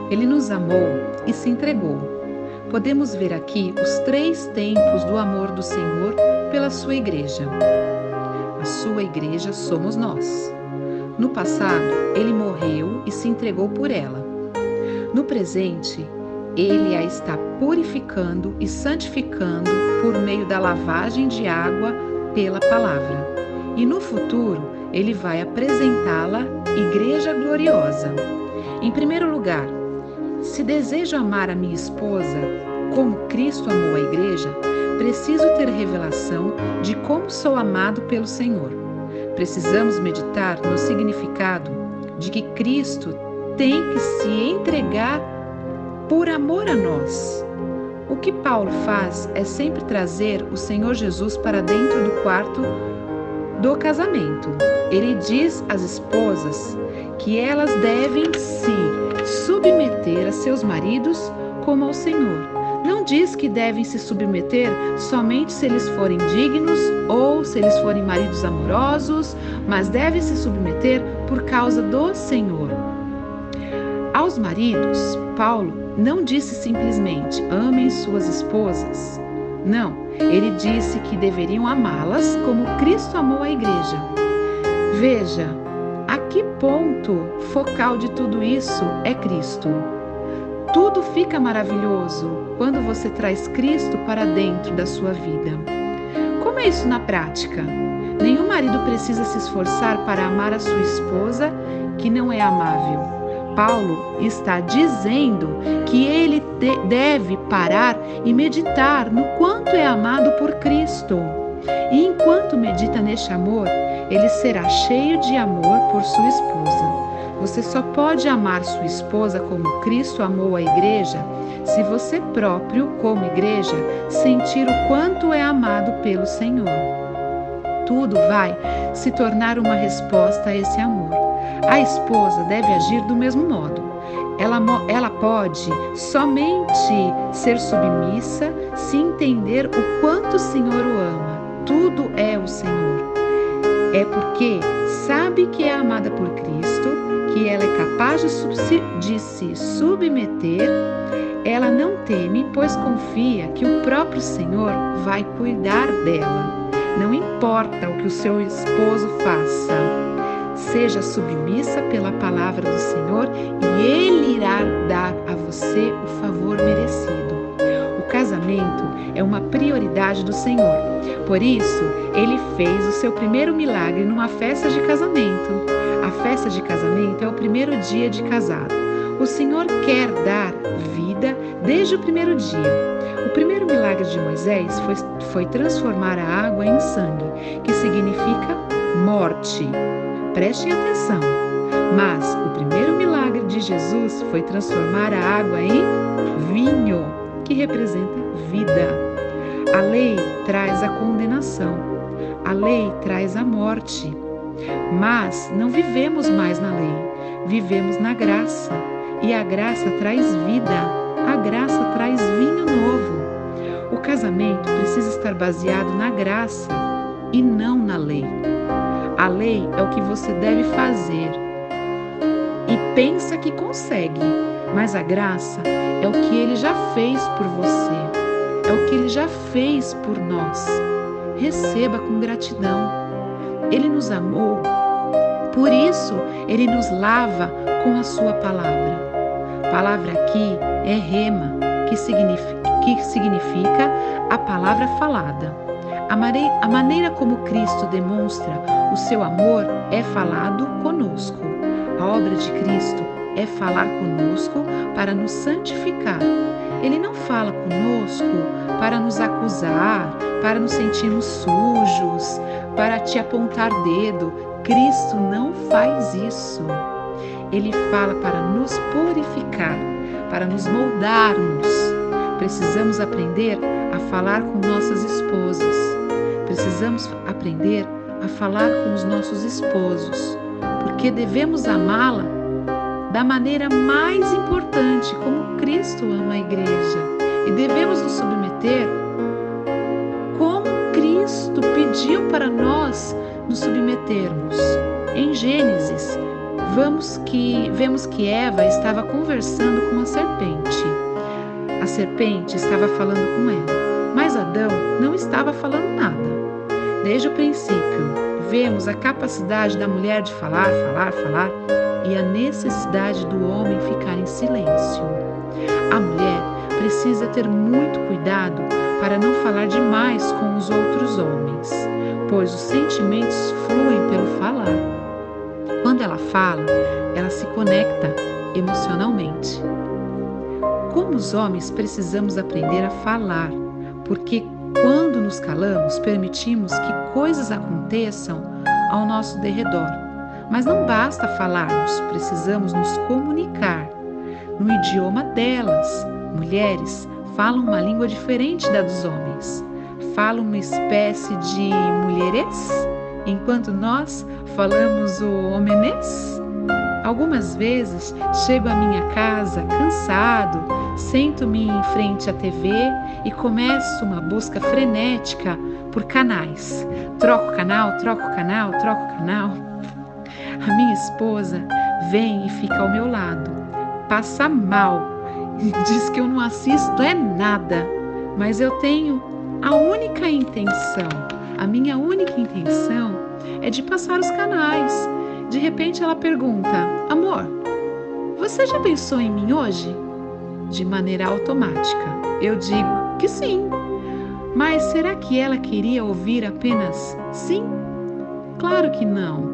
Ele nos amou e se entregou. Podemos ver aqui os 3 tempos do amor do Senhor pela sua igreja. A sua igreja somos nós. No passado, ele morreu e se entregou por ela. No presente, ele a está purificando e santificando por meio da lavagem de água pela palavra. E no futuro, ele vai apresentá-la igreja gloriosa. Em primeiro lugar, se desejo amar a minha esposa como Cristo amou a igreja, preciso ter revelação de como sou amado pelo Senhor. Precisamos meditar no significado de que Cristo tem que se entregar por amor a nós. O que Paulo faz é sempre trazer o Senhor Jesus para dentro do quarto do casamento. Ele diz às esposas que elas devem se submeter a seus maridos como ao Senhor. Não diz que devem se submeter somente se eles forem dignos ou se eles forem maridos amorosos, mas devem se submeter por causa do Senhor. Aos maridos, Paulo não disse simplesmente amem suas esposas. Não, ele disse que deveriam amá-las como Cristo amou a igreja. Veja, a que ponto focal de tudo isso é Cristo? Tudo fica maravilhoso quando você traz Cristo para dentro da sua vida. Como é isso na prática? Nenhum marido precisa se esforçar para amar a sua esposa que não é amável. Paulo está dizendo que ele deve parar e meditar no quanto é amado por Cristo. E enquanto medita neste amor, ele será cheio de amor por sua esposa. Você só pode amar sua esposa como Cristo amou a igreja se você próprio, como igreja, sentir o quanto é amado pelo Senhor. Tudo vai se tornar uma resposta a esse amor. A esposa deve agir do mesmo modo. Ela pode somente ser submissa se entender o quanto o Senhor o ama. Tudo é o Senhor. É porque sabe que é amada por Cristo, que ela é capaz de se submeter. Ela não teme, pois confia que o próprio Senhor vai cuidar dela. Não importa o que o seu esposo faça. Seja submissa pela palavra do Senhor e Ele irá dar a você o favor merecido. O casamento é uma prioridade do Senhor. Por isso, Ele fez o seu primeiro milagre numa festa de casamento. A festa de casamento é o primeiro dia de casado. O Senhor quer dar vida desde o primeiro dia. O primeiro milagre de Moisés foi transformar a água em sangue, que significa morte. Prestem atenção. Mas o primeiro milagre de Jesus foi transformar a água em vinho, que representa vida. A lei traz a condenação. A lei traz a morte. Mas não vivemos mais na lei, vivemos na graça. E a graça traz vida, a graça traz vinho novo. O casamento precisa estar baseado na graça e não na lei. A lei é o que você deve fazer e pensa que consegue, mas a graça é o que Ele já fez por você, é o que Ele já fez por nós. Receba com gratidão. Ele nos amou, por isso Ele nos lava com a sua palavra. A palavra aqui é rema, que significa a palavra falada. A maneira como Cristo demonstra o seu amor é falado conosco. A obra de Cristo é falar conosco para nos santificar. Ele não fala conosco para nos acusar, para nos sentirmos sujos, para te apontar dedo. Cristo não faz isso. Ele fala para nos purificar, para nos moldarmos. Precisamos aprender a falar com nossas esposas. Precisamos aprender a falar com os nossos esposos, porque devemos amá-la da maneira mais importante, como Cristo ama a igreja. E devemos nos submeter como Cristo pediu para nós nos submetermos. Em Gênesis, Vemos que Eva estava conversando com a serpente. A serpente estava falando com ela, mas Adão não estava falando nada. Desde o princípio, vemos a capacidade da mulher de falar e a necessidade do homem ficar em silêncio. A mulher precisa ter muito cuidado para não falar demais com os outros homens, pois os sentimentos fluem pelo falar. Quando ela fala, ela se conecta emocionalmente. Como os homens precisamos aprender a falar, porque quando nos calamos, permitimos que coisas aconteçam ao nosso derredor. Mas não basta falarmos, precisamos nos comunicar. No idioma delas, mulheres falam uma língua diferente da dos homens. Falam uma espécie de mulherês, enquanto nós falamos o homenês. Algumas vezes chego à minha casa cansado, sento-me em frente à TV e começo uma busca frenética por canais. Troco canal. A minha esposa vem e fica ao meu lado, passa mal e diz que eu não assisto nada, mas eu tenho a minha única intenção é de passar os canais. De repente ela pergunta: amor, você já pensou em mim hoje? De maneira automática, eu digo que sim. Mas será que ela queria ouvir apenas sim? Claro que não.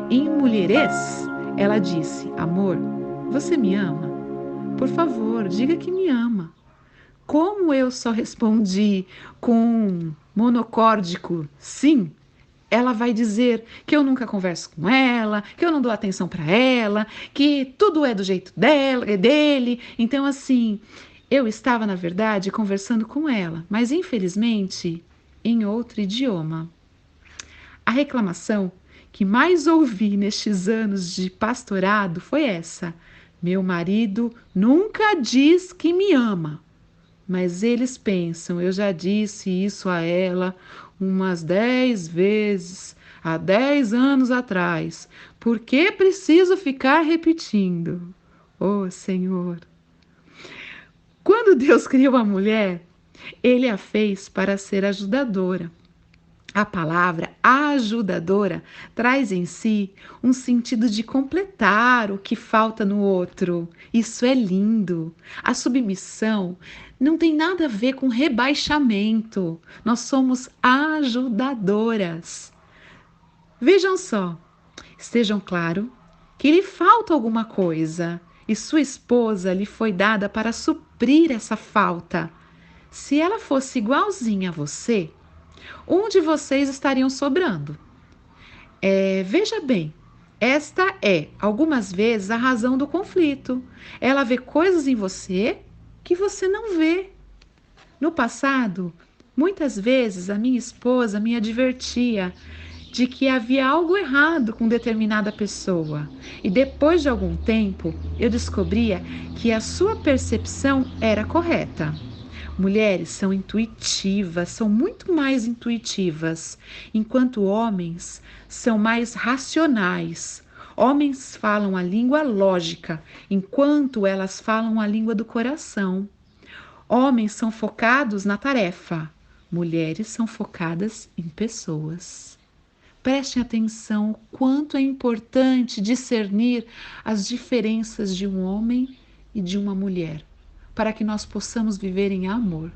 Em mulherês, ela disse: amor, você me ama? Por favor, diga que me ama. Como eu só respondi com um monocórdico sim, ela vai dizer que eu nunca converso com ela, que eu não dou atenção para ela, que tudo é do jeito dela, é dele. Então, assim, eu estava, na verdade, conversando com ela, mas infelizmente em outro idioma. A reclamação que mais ouvi nestes anos de pastorado foi essa: meu marido nunca diz que me ama. Mas eles pensam, eu já disse isso a ela umas 10 vezes, há 10 anos atrás. Por que preciso ficar repetindo? Oh, Senhor! Quando Deus criou a mulher, Ele a fez para ser ajudadora. A palavra ajudadora traz em si um sentido de completar o que falta no outro. Isso é lindo. A submissão não tem nada a ver com rebaixamento. Nós somos ajudadoras. Vejam só, estejam claro que lhe falta alguma coisa e sua esposa lhe foi dada para suprir essa falta. Se ela fosse igualzinha a você, um de vocês estariam sobrando. Veja bem, esta é, algumas vezes, a razão do conflito. Ela vê coisas em você que você não vê. No passado, muitas vezes a minha esposa me advertia de que havia algo errado com determinada pessoa. E depois de algum tempo, eu descobria que a sua percepção era correta. Mulheres são intuitivas, são muito mais intuitivas, enquanto homens são mais racionais. Homens falam a língua lógica, enquanto elas falam a língua do coração. Homens são focados na tarefa, mulheres são focadas em pessoas. Prestem atenção o quanto é importante discernir as diferenças de um homem e de uma mulher, para que nós possamos viver em amor.